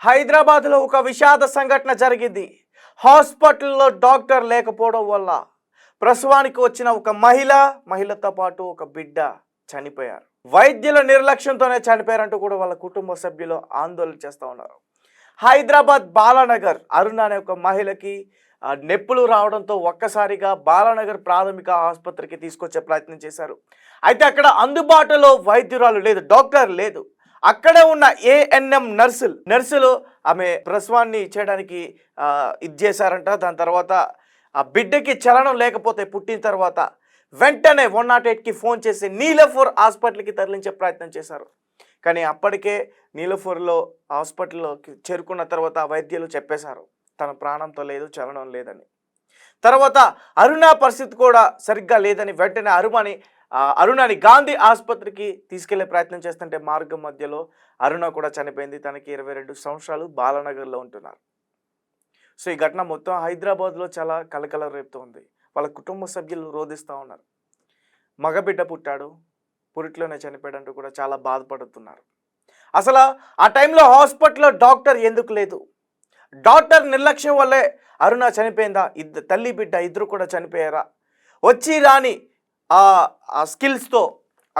హైదరాబాద్లో ఒక విషాద సంఘటన జరిగింది. హాస్పిటల్లో డాక్టర్ లేకపోవడం వల్ల ప్రసవానికి వచ్చిన ఒక మహిళతో పాటు ఒక బిడ్డ చనిపోయారు. వైద్యుల నిర్లక్ష్యంతోనే చనిపోయారంటూ కూడా వాళ్ళ కుటుంబ సభ్యులు ఆందోళన చేస్తూ ఉన్నారు. హైదరాబాద్ బాలానగర్ అరుణ అనే ఒక మహిళకి నొప్పులు రావడంతో ఒక్కసారిగా బాలానగర్ ప్రాథమిక ఆసుపత్రికి తీసుకొచ్చే ప్రయత్నం చేశారు. అయితే అక్కడ అందుబాటులో వైద్యురాలు లేదు, డాక్టర్ లేదు. అక్కడే ఉన్న ఏఎన్ఎం నర్సులు ఆమె ప్రసవాన్ని చేయడానికి ఇది చేశారంట. దాని తర్వాత ఆ బిడ్డకి చలనం లేకపోతే పుట్టిన తర్వాత వెంటనే 108కి ఫోన్ చేసి నీలఫోర్ హాస్పిటల్కి తరలించే ప్రయత్నం చేశారు. కానీ అప్పటికే నీలఫోర్లో హాస్పిటల్లోకి చేరుకున్న తర్వాత వైద్యులు చెప్పేశారు తన ప్రాణంతో లేదు, చలనం లేదని. తర్వాత అరుణ పరిస్థితి కూడా సరిగ్గా లేదని వెంటనే అరుణని గాంధీ ఆసుపత్రికి తీసుకెళ్లే ప్రయత్నం చేస్తుంటే మార్గం మధ్యలో అరుణ కూడా చనిపోయింది. తనకి 22 సంవత్సరాలు, బాలానగర్లో ఉంటున్నారు. సో ఈ ఘటన మొత్తం హైదరాబాద్లో చాలా కలకల రేపుతోంది. వాళ్ళ కుటుంబ సభ్యులు రోధిస్తూ ఉన్నారు. మగబిడ్డ పుట్టాడు, పురిట్లోనే చనిపోయాడంటూ కూడా చాలా బాధపడుతున్నారు. అసలు ఆ టైంలో హాస్పిటల్లో డాక్టర్ ఎందుకు లేదు? డాక్టర్ నిర్లక్ష్యం వల్లే అరుణ చనిపోయిందా? తల్లి బిడ్డ ఇద్దరు కూడా చనిపోయారా? వచ్చి రాని ఆ స్కిల్స్తో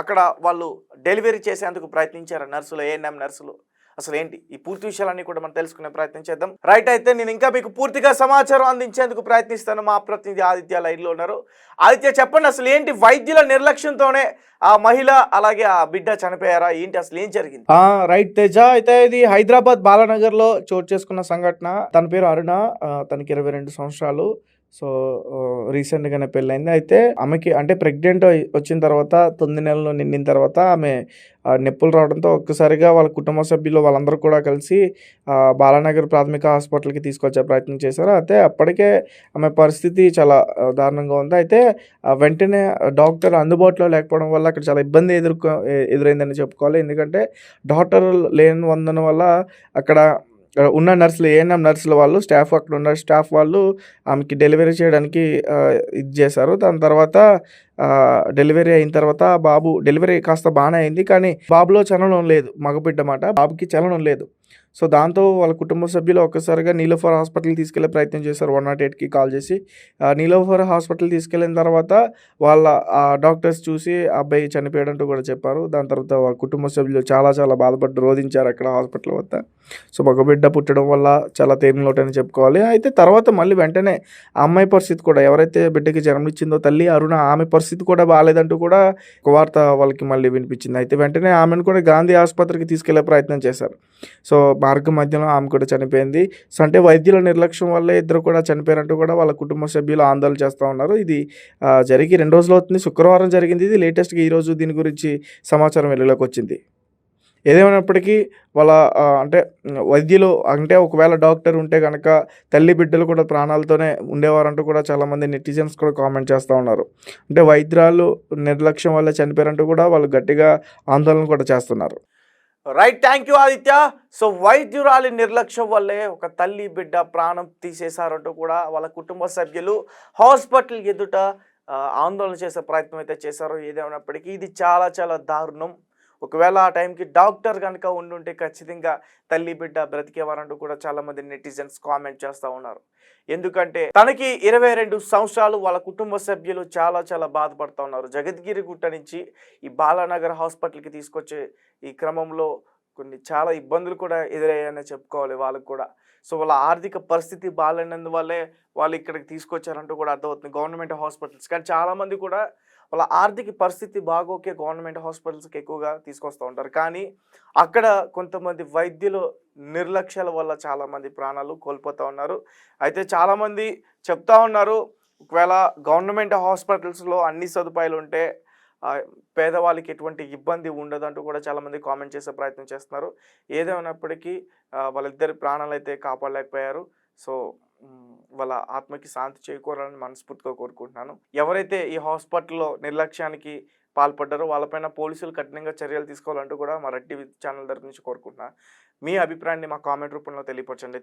అక్కడ వాళ్ళు డెలివరీ చేసేందుకు ప్రయత్నించారు నర్సులు, ఏఎన్ఎం నర్సులు. అసలు ఏంటి ఈ పూర్తి విషయాలన్నీ కూడా మనం తెలుసుకునే ప్రయత్నం చేద్దాం. రైట్, అయితే నేను ఇంకా మీకు పూర్తిగా సమాచారం అందించేందుకు ప్రయత్నిస్తాను. మా ప్రతినిధి ఆదిత్య లైన్లో ఉన్నారు. ఆదిత్య, చెప్పండి, అసలు ఏంటి వైద్యుల నిర్లక్ష్యంతోనే ఆ మహిళ అలాగే ఆ బిడ్డ చనిపోయారా? ఏంటి అసలు ఏం జరిగింది? రైట్ తేజ, అయితే ఇది హైదరాబాద్ బాలానగర్ లో చోటు చేసుకున్న సంఘటన. తన పేరు అరుణ, తనకి 22 సంవత్సరాలు. సో రీసెంట్గానే పెళ్ళైంది. అయితే ఆమెకి అంటే ప్రెగ్నెంట్ వచ్చిన తర్వాత 9 నెలలు నిండిన తర్వాత ఆమె నొప్పులు రావడంతో ఒక్కసారిగా వాళ్ళ కుటుంబ సభ్యులు వాళ్ళందరూ కూడా కలిసి బాలానగర్ ప్రాథమిక హాస్పిటల్కి తీసుకొచ్చే ప్రయత్నం చేశారు. అయితే అప్పటికే ఆమె పరిస్థితి చాలా దారుణంగా ఉంది. అయితే వెంటనే డాక్టర్ అందుబాటులో లేకపోవడం వల్ల అక్కడ చాలా ఇబ్బంది ఎదురైందని చెప్పుకోవాలి. ఎందుకంటే డాక్టర్ లేని వల్ల అక్కడ ఉన్న నర్సులు, ఏఎన్ఎం నర్సులు వాళ్ళు అక్కడ ఉన్న స్టాఫ్ వాళ్ళు ఆమెకి డెలివరీ చేయడానికి ఇది చేశారు. దాని తర్వాత డెలివరీ అయిన తర్వాత బాబు డెలివరీ కాస్త బాగానే అయింది, కానీ బాబులో చలనం లేదు. మగబిడ్డ మాట, బాబుకి చలనం లేదు. సో దాంతో వాళ్ళ కుటుంబ సభ్యులు ఒక్కసారిగా నీలఫోర్ హాస్పిటల్కి తీసుకెళ్లే ప్రయత్నం చేశారు. 108కి కాల్ చేసి నీలఫోర్ హాస్పిటల్ తీసుకెళ్ళిన తర్వాత వాళ్ళ డాక్టర్స్ చూసి అబ్బాయి చనిపోయాడంటూ కూడా చెప్పారు. దాని తర్వాత వాళ్ళ కుటుంబ సభ్యులు చాలా చాలా బాధపడి రోధించారు అక్కడ హాస్పిటల్ వద్ద. సో మగబిడ్డ పుట్టడం వల్ల చాలా తేలిలోటు అని చెప్పుకోవాలి. అయితే తర్వాత మళ్ళీ వెంటనే ఆ అమ్మాయి పరిస్థితి కూడా, ఎవరైతే బిడ్డకి జన్మనిచ్చిందో తల్లి అరుణ, ఆమె పరిస్థితి కూడా బాగాలేదంటూ కూడా ఒక వార్త వాళ్ళకి మళ్ళీ వినిపించింది. అయితే వెంటనే ఆమెను కూడా గాంధీ ఆసుపత్రికి తీసుకెళ్లే ప్రయత్నం చేశారు. సో మార్గం మధ్యలో ఆమె కూడా చనిపోయింది. సో అంటే వైద్యుల నిర్లక్ష్యం వల్లే ఇద్దరు కూడా చనిపోయారంటూ కూడా వాళ్ళ కుటుంబ సభ్యులు ఆందోళన చేస్తూ ఉన్నారు. ఇది జరిగి 2 రోజులు అవుతుంది. శుక్రవారం జరిగింది ఇది. లేటెస్ట్గా ఈరోజు దీని గురించి సమాచారం వెలుగులోకి వచ్చింది. ఏదేమైనప్పటికీ వాళ్ళ అంటే వైద్యులు అంటే ఒకవేళ డాక్టర్ ఉంటే కనుక తల్లి బిడ్డలు కూడా ప్రాణాలతోనే ఉండేవారంటూ కూడా చాలామంది నెటిజన్స్ కూడా కామెంట్ చేస్తూ ఉన్నారు. అంటే వైద్యురాలు నిర్లక్ష్యం వల్ల చనిపోయారంటూ కూడా వాళ్ళు గట్టిగా ఆందోళన కూడా చేస్తున్నారు. Right, thank you Aditya. So వైద్యురాలి నిర్లక్ష్యం వల్లే ఒక తల్లి బిడ్డ ప్రాణం తీసేశారంటూ కూడా వాళ్ళ కుటుంబ సభ్యులు హాస్పిటల్ ఎదుట ఆందోళన చేసే ప్రయత్నం అయితే చేశారు. ఏదేమైనప్పటికీ ఇది చాలా చాలా దారుణం. ఒకవేళ ఆ టైంకి డాక్టర్ కనుక ఉండుంటే ఖచ్చితంగా తల్లి బిడ్డ బ్రతికేవారంటూ కూడా చాలామంది నెటిజన్స్ కామెంట్ చేస్తూ ఉన్నారు. ఎందుకంటే తనకి 22 సంవత్సరాలు, వాళ్ళ కుటుంబ సభ్యులు చాలా చాలా బాధపడుతూ ఉన్నారు. జగద్గిరి గుట్ట నుంచి ఈ బాలానగర్ హాస్పిటల్కి తీసుకొచ్చే ఈ క్రమంలో చాలా ఇబ్బందులు కూడా ఎదురయ్యాయని చెప్పుకోవాలి వాళ్ళకు కూడా. సో వాళ్ళ ఆర్థిక పరిస్థితి బాగాలేనందువల్లే వాళ్ళు ఇక్కడికి తీసుకొచ్చారంటూ కూడా అర్థమవుతుంది గవర్నమెంట్ హాస్పిటల్స్. కానీ చాలామంది కూడా వాళ్ళ ఆర్థిక పరిస్థితి బాగోకే గవర్నమెంట్ హాస్పిటల్స్కి ఎక్కువగా తీసుకొస్తూ ఉంటారు. కానీ అక్కడ కొంతమంది వైద్యులు నిర్లక్ష్యాల వల్ల చాలామంది ప్రాణాలు కోల్పోతూ ఉన్నారు. అయితే చాలామంది చెప్తా ఉన్నారు, ఒకవేళ గవర్నమెంట్ హాస్పిటల్స్లో అన్ని సదుపాయాలు ఉంటే పేదవాళ్ళకి ఎటువంటి ఇబ్బంది ఉండదంటూ కూడా చాలామంది కామెంట్ చేసే ప్రయత్నం చేస్తున్నారు. ఏదేమైనప్పటికీ వాళ్ళిద్దరి ప్రాణాలు అయితే కాపాడలేకపోయారు. సో వాళ్ళ ఆత్మకి శాంతి చేకూరాలని మనస్ఫూర్తిగా కోరుకుంటున్నాను. ఎవరైతే ఈ హాస్పిటల్లో నిర్లక్ష్యానికి పాల్పడ్డారో వాళ్ళపైన పోలీసులు కఠినంగా చర్యలు తీసుకోవాలంటూ కూడా మా రెడ్ టీవీ ఛానల్ తరఫు నుంచి కోరుకుంటున్నాను. మీ అభిప్రాయాన్ని మా కామెంట్ రూపంలో తెలియపరచండి.